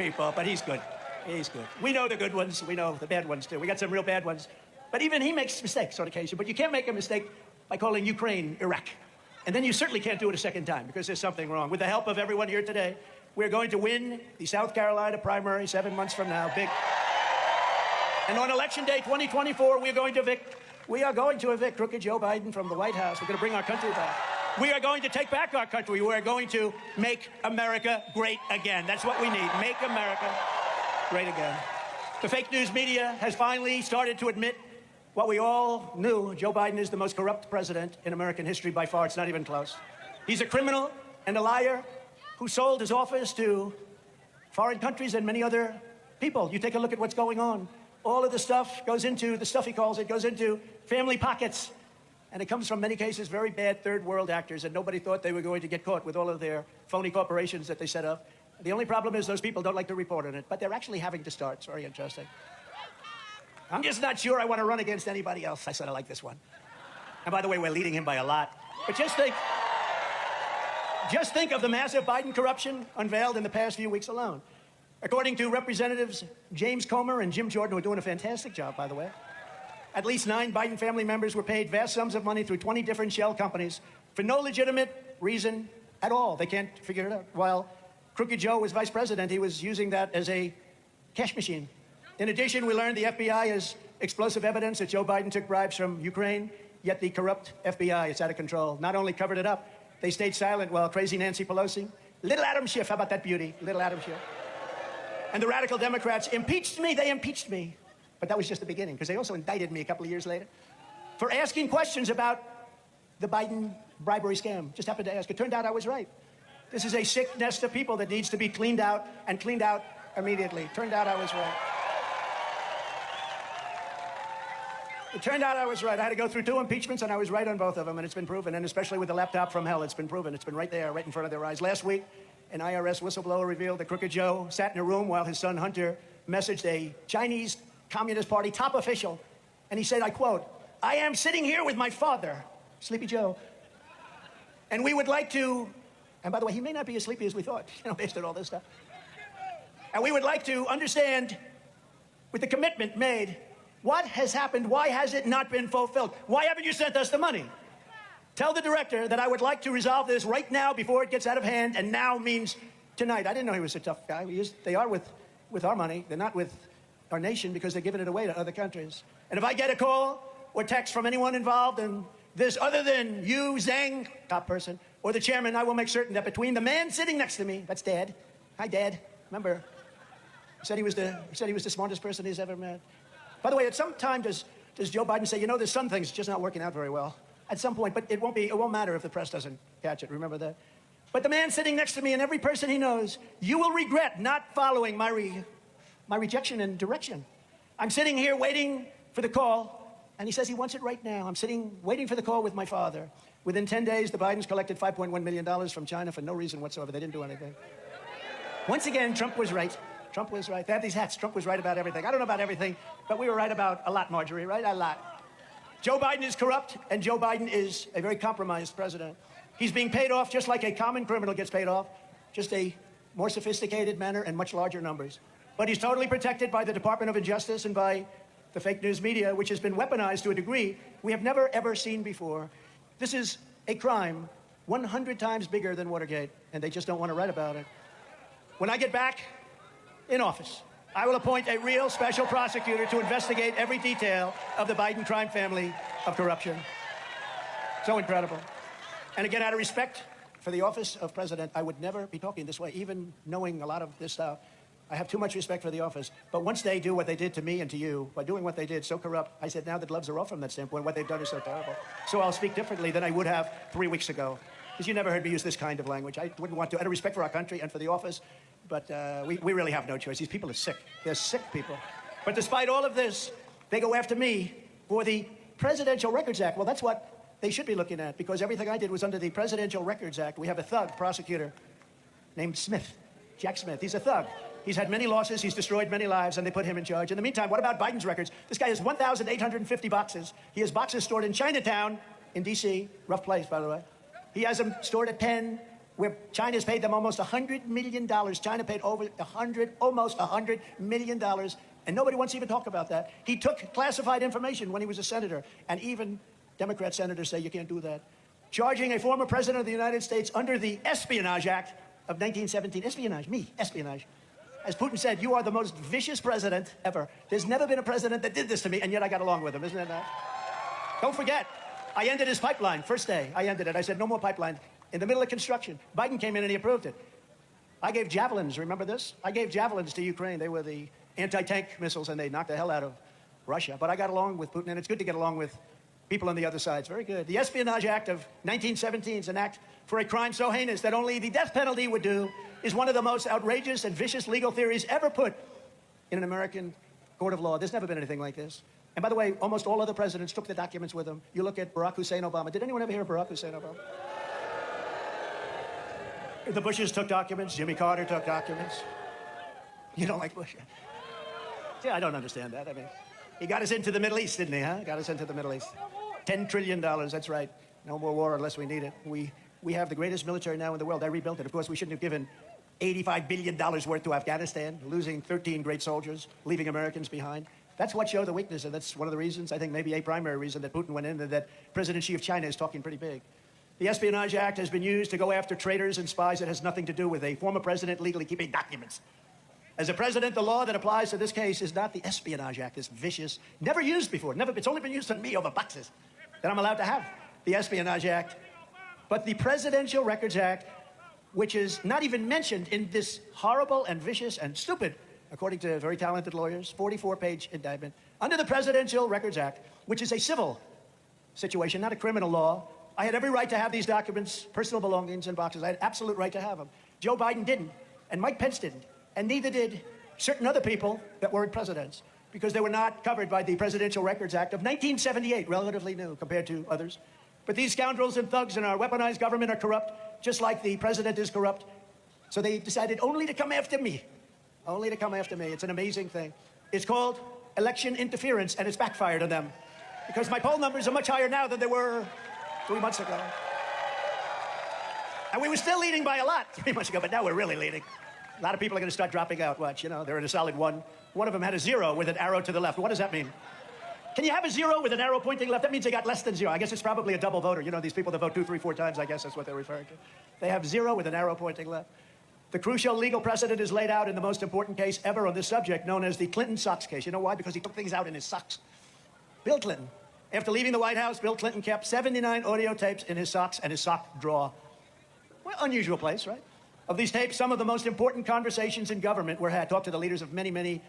people, but he's good. He's good. We know the good ones. We know the bad ones, too. We got some real bad ones. But even he makes mistakes on occasion. But you can't make a mistake by calling Ukraine Iraq. And then you certainly can't do it a second time because there's something wrong. With the help of everyone here today, we're going to win the South Carolina primary 7 months from now. Big. And on Election Day 2024, we are going to evict crooked Joe Biden from the White House. We're going to bring our country back. We are going to take back our country. We are going to make America great again. That's what we need. Make America great again. The fake news media has finally started to admit what we all knew. Joe Biden is the most corrupt president in American history by far. It's not even close. He's a criminal and a liar who sold his office to foreign countries and many other people. You take a look at what's going on. All of the stuff goes into, the stuff he calls it, goes into family pockets. And it comes from, many cases, very bad third world actors, and nobody thought they were going to get caught with all of their phony corporations that they set up. The only problem is those people don't like to report on it, but they're actually having to start. It's very interesting. I'm just not sure I want to run against anybody else. I sort of like this one. And by the way, we're leading him by a lot. But just think of the massive Biden corruption unveiled in the past few weeks alone. According to Representatives James Comer and Jim Jordan, who are doing a fantastic job, by the way, at least 9 Biden family members were paid vast sums of money through 20 different shell companies for no legitimate reason at all. They can't figure it out. While Crooked Joe was vice president, he was using that as a cash machine. In addition, we learned the FBI has explosive evidence that Joe Biden took bribes from Ukraine, yet the corrupt FBI is out of control. Not only covered it up, they stayed silent while crazy Nancy Pelosi, little Adam Schiff, how about that beauty, little Adam Schiff, and the radical Democrats impeached me. They impeached me. But that was just the beginning, because they also indicted me a couple of years later for asking questions about the Biden bribery scam. Just happened to ask. It turned out I was right. This is a sick nest of people that needs to be cleaned out, and cleaned out immediately. Turned out I was right. It turned out I was right. I had to go through 2 impeachments, and I was right on both of them, and it's been proven, and especially with the laptop from hell, it's been proven. It's been right there, right in front of their eyes. Last week, an IRS whistleblower revealed that Crooked Joe sat in a room while his son Hunter messaged a Chinese Communist Party top official, and he said, I quote, "I am sitting here with my father, Sleepy Joe, and we would like to," and by the way, he may not be as sleepy as we thought, based on all this stuff, "and we would like to understand, with the commitment made, what has happened? Why has it not been fulfilled? Why haven't you sent us the money? Tell the director that I would like to resolve this right now before it gets out of hand, and now means tonight." I didn't know he was a tough guy. They are with our money. They're not with our nation, because they're giving it away to other countries. And if I get a call or text from anyone involved in this other than you, Zhang, top person, or the chairman, I will make certain that between the man sitting next to me, that's Dad. Hi, Dad. Remember, he said he was the smartest person he's ever met. By the way, at some time does Joe Biden say, there's some things just not working out very well. At some point, but it won't matter if the press doesn't catch it. Remember that. But the man sitting next to me and every person he knows, you will regret not following my rejection and direction. I'm sitting here waiting for the call, and he says he wants it right now. I'm sitting waiting for the call with my father. Within 10 days, the Bidens collected $5.1 million from China for no reason whatsoever. They didn't do anything. Once again, Trump was right. Trump was right. They have these hats. Trump was right about everything. I don't know about everything, but we were right about a lot, Marjorie, right? A lot. Joe Biden is corrupt, and Joe Biden is a very compromised president. He's being paid off just like a common criminal gets paid off, just a more sophisticated manner and much larger numbers. But he's totally protected by the Department of Justice and by the fake news media, which has been weaponized to a degree we have never, ever seen before. This is a crime 100 times bigger than Watergate, and they just don't want to write about it. When I get back in office, I will appoint a real special prosecutor to investigate every detail of the Biden crime family of corruption. So incredible. And again, out of respect for the office of president, I would never be talking this way, even knowing a lot of this stuff. I have too much respect for the office. But once they do what they did to me and to you, by doing what they did so corrupt, I said, now the gloves are off from that standpoint. What they've done is so terrible. So I'll speak differently than I would have 3 weeks ago. Because you never heard me use this kind of language. I wouldn't want to, out of respect for our country and for the office. But we really have no choice. These people are sick. They're sick people. But despite all of this, they go after me for the Presidential Records Act. Well, that's what they should be looking at, because everything I did was under the Presidential Records Act. We have a thug prosecutor named Smith, Jack Smith. He's a thug. He's had many losses, he's destroyed many lives, and they put him in charge. In the meantime, what about Biden's records? This guy has 1,850 boxes. He has boxes stored in Chinatown in D.C., rough place, by the way. He has them stored at Penn, where China's paid them almost $100 million. China paid almost $100 million, and nobody wants to even talk about that. He took classified information when he was a senator, and even Democrat senators say you can't do that. Charging a former president of the United States under the Espionage Act of 1917. Espionage. As Putin said, you are the most vicious president ever. There's never been a president that did this to me, and yet I got along with him. Isn't that nice? Don't forget, I ended his pipeline. First day, I ended it. I said, no more pipeline. In the middle of construction. Biden came in and he approved it. I gave javelins, remember this? I gave javelins to Ukraine. They were the anti-tank missiles, and they knocked the hell out of Russia. But I got along with Putin, and it's good to get along with people on the other side. It's very good. The Espionage Act of 1917 is an act for a crime so heinous that only the death penalty would do, is one of the most outrageous and vicious legal theories ever put in an American court of law. There's never been anything like this. And by the way, almost all other presidents took the documents with them. You look at Barack Hussein Obama. Did anyone ever hear of Barack Hussein Obama? The Bushes took documents. Jimmy Carter took documents. You don't like Bush? Yeah, I don't understand that. I mean, he got us into the Middle East, didn't he, huh? Got us into the Middle East. $10 trillion, that's right. No more war unless we need it. We have the greatest military now in the world. I rebuilt it. Of course, we shouldn't have given $85 billion worth to Afghanistan, losing 13 great soldiers, leaving Americans behind. That's what showed the weakness, and that's one of the reasons, I think maybe a primary reason, that Putin went in, and that President Xi of China is talking pretty big. The Espionage Act has been used to go after traitors and spies. It has nothing to do with a former president legally keeping documents. As a president, the law that applies to this case is not the Espionage Act, this vicious, never used before, it's only been used on me over boxes, that I'm allowed to have the Espionage Act, but the Presidential Records Act, which is not even mentioned in this horrible and vicious and stupid, according to very talented lawyers, 44-page indictment, under the Presidential Records Act, which is a civil situation, not a criminal law. I had every right to have these documents, personal belongings in boxes. I had absolute right to have them. Joe Biden didn't, and Mike Pence didn't, and neither did certain other people that weren't presidents, because they were not covered by the Presidential Records Act of 1978, relatively new compared to others. But these scoundrels and thugs in our weaponized government are corrupt, just like the president is corrupt. So they decided only to come after me. Only to come after me. It's an amazing thing. It's called election interference, and it's backfired on them, because my poll numbers are much higher now than they were 3 months ago. And we were still leading by a lot 3 months ago, but now we're really leading. A lot of people are going to start dropping out. Watch, they're in a solid 1. One of them had a 0 with an arrow to the left. What does that mean? Can you have a 0 with an arrow pointing left? That means they got less than 0. I guess it's probably a double voter. These people that vote 2, 3, 4 times, I guess that's what they're referring to. They have 0 with an arrow pointing left. The crucial legal precedent is laid out in the most important case ever on this subject, known as the Clinton socks case. You know why? Because he took things out in his socks. Bill Clinton. After leaving the White House, Bill Clinton kept 79 audio tapes in his socks and his sock drawer. Well, unusual place, right? Of these tapes, some of the most important conversations in government were had. Talked to the leaders of many, many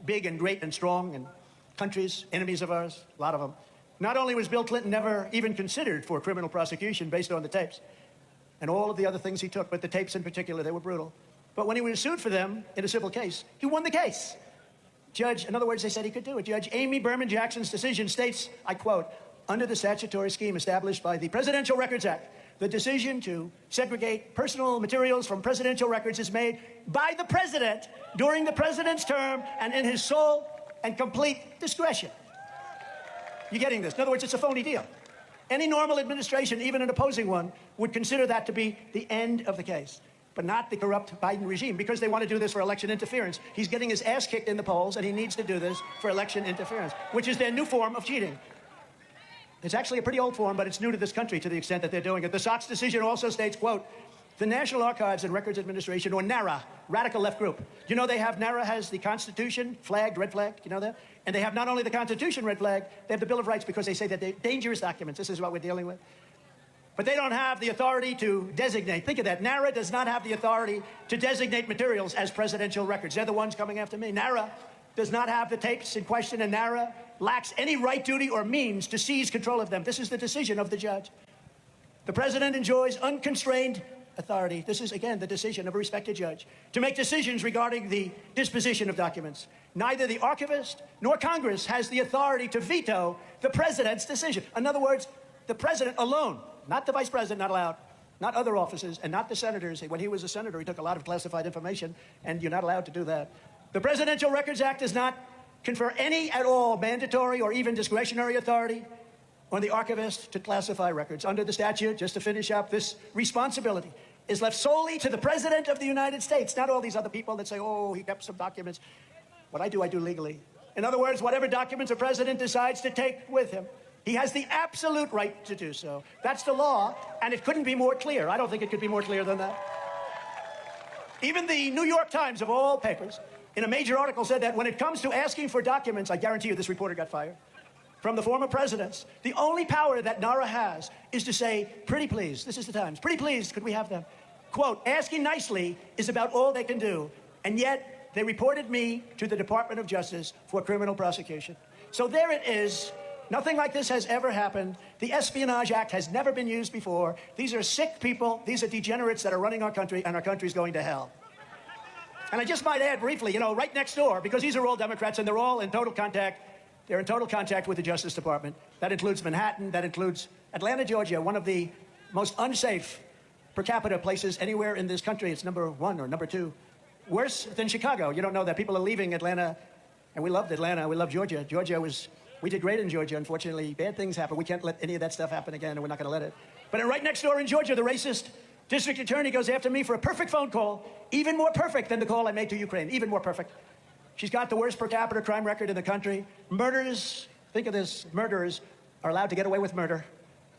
big and great and strong and countries, enemies of ours, a lot of them. Not only was Bill Clinton never even considered for criminal prosecution based on the tapes and all of the other things he took, but the tapes in particular, they were brutal. But when he was sued for them in a civil case, he won the case. Judge, in other words, they said he could do it. Judge Amy Berman Jackson's decision states, I quote, under the statutory scheme established by the Presidential Records Act, the decision to segregate personal materials from presidential records is made by the president during the president's term and in his sole and complete discretion. You getting this? In other words, it's a phony deal. Any normal administration, even an opposing one, would consider that to be the end of the case, but not the corrupt Biden regime, because they want to do this for election interference. He's getting his ass kicked in the polls, and he needs to do this for election interference, which is their new form of cheating. It's actually a pretty old form, but it's new to this country to the extent that they're doing it. The Sox decision also states, quote, the National Archives and Records Administration, or NARA, radical left group. NARA has the Constitution flagged, red flag, you know that? And they have not only the Constitution red flag, they have the Bill of Rights, because they say that they're dangerous documents. This is what we're dealing with. But they don't have the authority to designate. Think of that. NARA does not have the authority to designate materials as presidential records. They're the ones coming after me. NARA does not have the tapes in question, and NARA lacks any right, duty, or means to seize control of them. This is the decision of the judge. The president enjoys unconstrained authority. This is, again, the decision of a respected judge to make decisions regarding the disposition of documents. Neither the archivist nor Congress has the authority to veto the president's decision. In other words, the president alone, not the vice president, not allowed, not other officers, and not the senators. When he was a senator, he took a lot of classified information, and you're not allowed to do that. The Presidential Records Act does not confer any at all mandatory or even discretionary authority on the archivist to classify records. Under the statute, just to finish up, this responsibility is left solely to the President of the United States, not all these other people that say, oh, he kept some documents. What I do legally. In other words, whatever documents a president decides to take with him, he has the absolute right to do so. That's the law, and it couldn't be more clear. I don't think it could be more clear than that. Even the New York Times, of all papers, in a major article said that when it comes to asking for documents, I guarantee you this reporter got fired, from the former presidents, the only power that NARA has is to say, pretty please, this is the Times, pretty please, could we have them? Quote, asking nicely is about all they can do, and yet they reported me to the Department of Justice for criminal prosecution. So there it is. Nothing like this has ever happened. The Espionage Act has never been used before. These are sick people. These are degenerates that are running our country, and our country's going to hell. And I just might add briefly, you know, right next door, because these are all Democrats and they're all in total contact, they're in total contact with the Justice Department. That includes Manhattan, that includes Atlanta, Georgia, one of the most unsafe per capita places anywhere in this country. It's number 1 or number 2. Worse than Chicago. You don't know that. People are leaving Atlanta, and we loved Atlanta, we love Georgia. We did great in Georgia. Unfortunately, bad things happen. We can't let any of that stuff happen again, and we're not going to let it. But right next door in Georgia, the racist district attorney goes after me for a perfect phone call, even more perfect than the call I made to Ukraine, even more perfect. She's got the worst per capita crime record in the country. Murderers, think of this, murderers are allowed to get away with murder.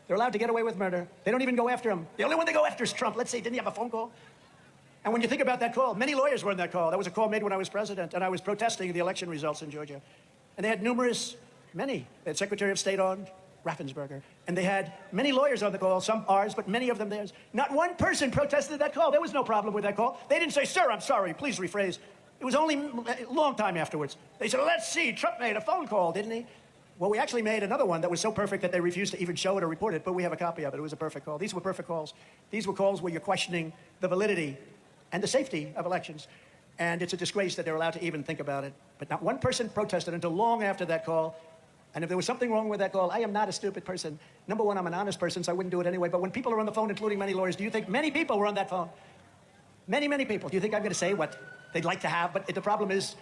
They're allowed to get away with murder. They don't even go after him. The only one they go after is Trump. Let's say, didn't he have a phone call? And when you think about that call, many lawyers were in that call. That was a call made when I was president, and I was protesting the election results in Georgia. And they had many. They had Secretary of State on, Raffensperger. And they had many lawyers on the call, some ours, but many of them theirs. Not one person protested that call. There was no problem with that call. They didn't say, sir, I'm sorry, please rephrase. It was only a long time afterwards. They said, let's see, Trump made a phone call, didn't he? Well, we actually made another one that was so perfect that they refused to even show it or report it, but we have a copy of it. It was a perfect call. These were perfect calls. These were calls where you're questioning the validity and the safety of elections. And it's a disgrace that they're allowed to even think about it. But not one person protested until long after that call. And if there was something wrong with that call, I am not a stupid person. Number one, I'm an honest person, so I wouldn't do it anyway. But when people are on the phone, including many lawyers, do you think many people were on that phone? Many people. Do you think I'm going to say what they'd like to have? But the problem is,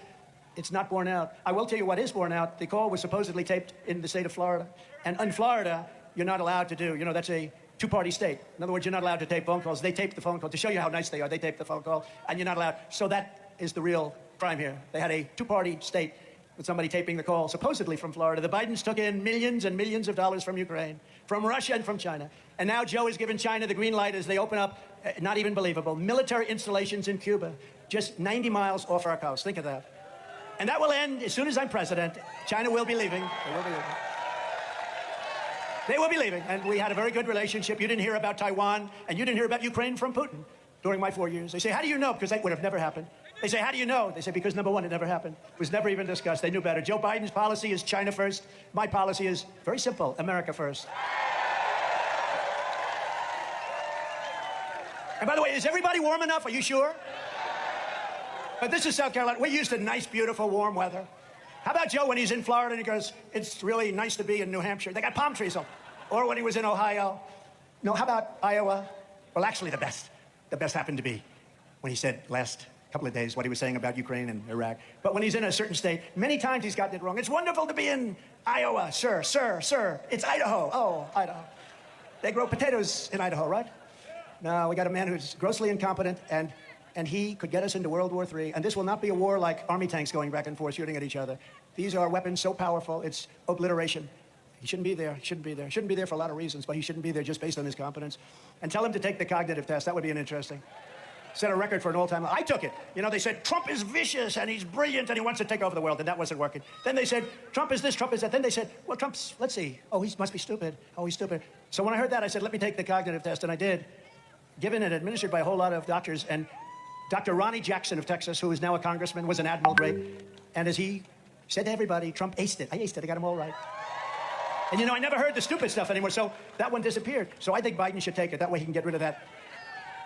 it's not borne out. I will tell you what is borne out. The call was supposedly taped in the state of Florida. And in Florida, you're not allowed to do, you know, that's a two-party state. In other words, you're not allowed to tape phone calls. They tape the phone call. To show you how nice they are, they tape the phone call, and you're not allowed. So that is the real crime here. They had a two-party state with somebody taping the call, supposedly from Florida. The Bidens took in millions and millions of dollars from Ukraine, from Russia and from China. And now Joe has given China the green light as they open up, not even believable, military installations in Cuba, just 90 miles off our coast. Think of that. And that will end as soon as I'm president. China will be leaving. They will be leaving. They will be leaving. And we had a very good relationship. You didn't hear about Taiwan, and you didn't hear about Ukraine from Putin during my 4 years. They say, how do you know? Because that would have never happened. They say, how do you know? They say, because number one, it never happened. It was never even discussed. They knew better. Joe Biden's policy is China first. My policy is very simple, America first. And by the way, is everybody warm enough? Are you sure? But this is South Carolina. We're used to nice, beautiful, warm weather. How about Joe when he's in Florida and he goes, it's really nice to be in New Hampshire. They got palm trees on. Or when he was in Ohio. No, how about Iowa? Well, actually, the best happened to be when he said last couple of days what he was saying about Ukraine and Iraq. But when he's in a certain state, many times he's gotten it wrong. It's wonderful to be in Iowa, sir. It's Idaho. Oh, Idaho. They grow potatoes in Idaho, right? No, we got a man who's grossly incompetent, and he could get us into World War III. And this will not be a war like army tanks going back and forth shooting at each other. These are weapons so powerful, it's obliteration. He shouldn't be there. Shouldn't be there. Shouldn't be there for a lot of reasons, but he shouldn't be there just based on his competence. And tell him to take the cognitive test. That would be an interesting. Set a record for an all-time. I took it. You know, they said, Trump is vicious, and he's brilliant, and he wants to take over the world, and that wasn't working. Then they said, Trump is this, Trump is that. Then they said, well, Trump's, let's see. Oh, he must be stupid. Oh, he's stupid. So when I heard that, I said, let me take the cognitive test, and I did. Given and administered by a whole lot of doctors, and Dr. Ronnie Jackson of Texas, who is now a congressman, was an admiral grade. And as he said to everybody, Trump aced it. I aced it. I got him all right. And, you know, I never heard the stupid stuff anymore, so that one disappeared. So I think Biden should take it. That way he can get rid of that.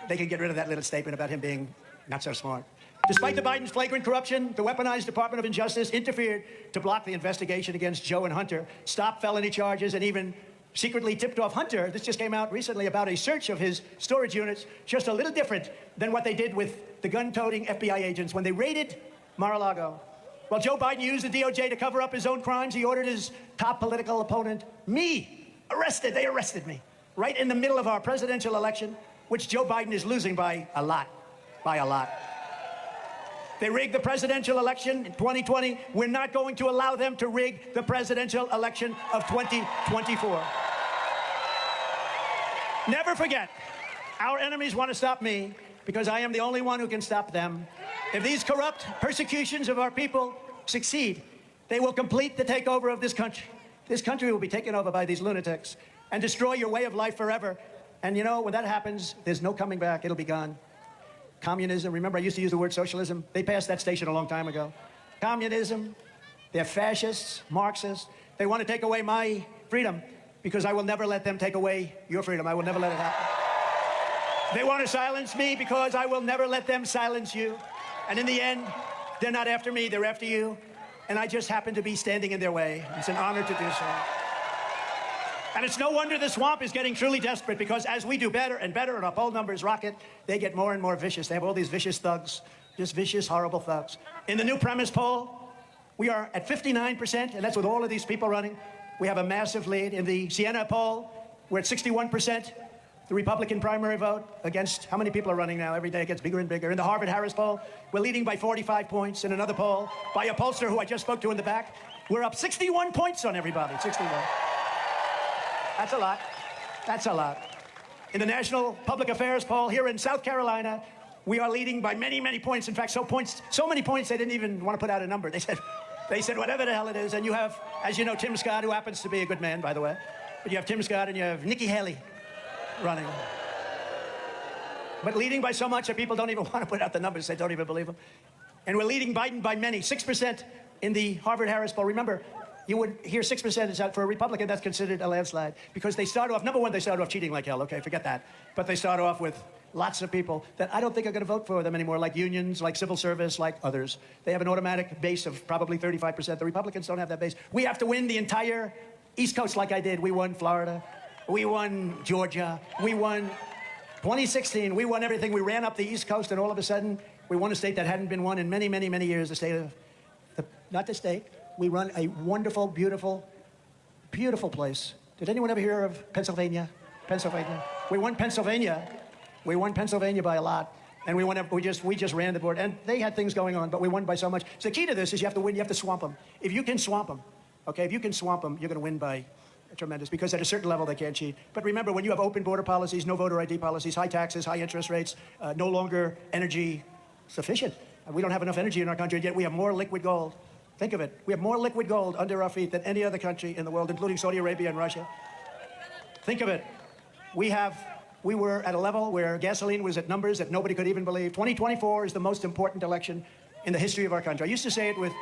They can get rid of that little statement about him being not so smart. Despite the Biden's flagrant corruption, the weaponized Department of Injustice interfered to block the investigation against Joe and Hunter, stopped felony charges, and even secretly tipped off Hunter. This just came out recently about a search of his storage units, just a little different than what they did with the gun-toting FBI agents when they raided Mar-a-Lago. While Joe Biden used the DOJ to cover up his own crimes, he ordered his top political opponent, me, arrested. They arrested me right in the middle of our presidential election. which Joe Biden is losing by a lot, by a lot. They rigged the presidential election in 2020. We're not going to allow them to rig the presidential election of 2024. Never forget, our enemies want to stop me because I am the only one who can stop them. If these corrupt persecutions of our people succeed, they will complete the takeover of this country. This country will be taken over by these lunatics and destroy your way of life forever. And you know, when that happens, there's no coming back. It'll be gone. Communism, remember I used to use the word socialism? They passed that station a long time ago. Communism, they're fascists, Marxists. They want to take away my freedom because I will never let them take away your freedom. I will never let it happen. They want to silence me because I will never let them silence you. And in the end, they're not after me, they're after you. And I just happen to be standing in their way. It's an honor to do so. And it's no wonder the swamp is getting truly desperate, because as we do better and better and our poll numbers rocket, they get more and more vicious. They have all these vicious thugs, just vicious, horrible thugs. In the new premise poll, we are at 59%, and that's with all of these people running. We have a massive lead. In the Siena poll, we're at 61%. The Republican primary vote against, how many people are running now? Every day it gets bigger and bigger. In the Harvard-Harris poll, we're leading by 45 points. In another poll, by a pollster who I just spoke to in the back, we're up 61 points on everybody, 61. That's a lot. That's a lot. In the National Public Affairs poll here in South Carolina, we are leading by many, many points. In fact, so many points they didn't even want to put out a number. They said whatever the hell it is. And you have, as you know, Tim Scott, who happens to be a good man, by the way. But you have Tim Scott and you have Nikki Haley running. But leading by so much that people don't even want to put out the numbers. They don't even believe them. And we're leading Biden by many, 6% in the Harvard-Harris poll. Remember, you would hear 6% is out for a Republican. That's considered a landslide because they start off, number one, they start off cheating like hell. Okay, forget that. But they start off with lots of people that I don't think are going to vote for them anymore, like unions, like civil service, like others. They have an automatic base of probably 35%. The Republicans don't have that base. We have to win the entire East Coast like I did. We won Florida. We won Georgia. We won 2016. We won everything. We ran up the East Coast, and all of a sudden, we won a state that hadn't been won in many, many, many years. The state of, not the state. We run a wonderful, beautiful, beautiful place. Did anyone ever hear of Pennsylvania? Pennsylvania. We won Pennsylvania. We won Pennsylvania by a lot. And we just ran the board. And they had things going on, but we won by so much. So the key to this is you have to win. You have to swamp them. If you can swamp them, okay, if you can swamp them, you're going to win by tremendous, because at a certain level they can't cheat. But remember, when you have open border policies, no voter ID policies, high taxes, high interest rates, no longer energy sufficient. We don't have enough energy in our country, yet we have more liquid gold. Think of it. We have more liquid gold under our feet than any other country in the world, including Saudi Arabia and Russia. Think of it. We were at a level where gasoline was at numbers that nobody could even believe. 2024 is the most important election in the history of our country. I used to say it with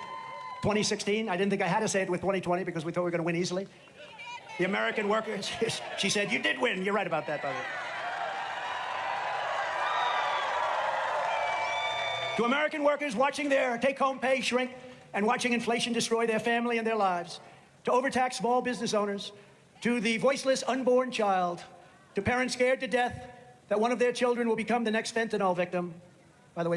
2016. I didn't think I had to say it with 2020 because we thought we were going to win easily. The American workers, she said, you did win. You're right about that, by the way. To American workers watching their take-home pay shrink and watching inflation destroy their family and their lives, to overtax small business owners, to the voiceless unborn child, to parents scared to death that one of their children will become the next fentanyl victim. By the way,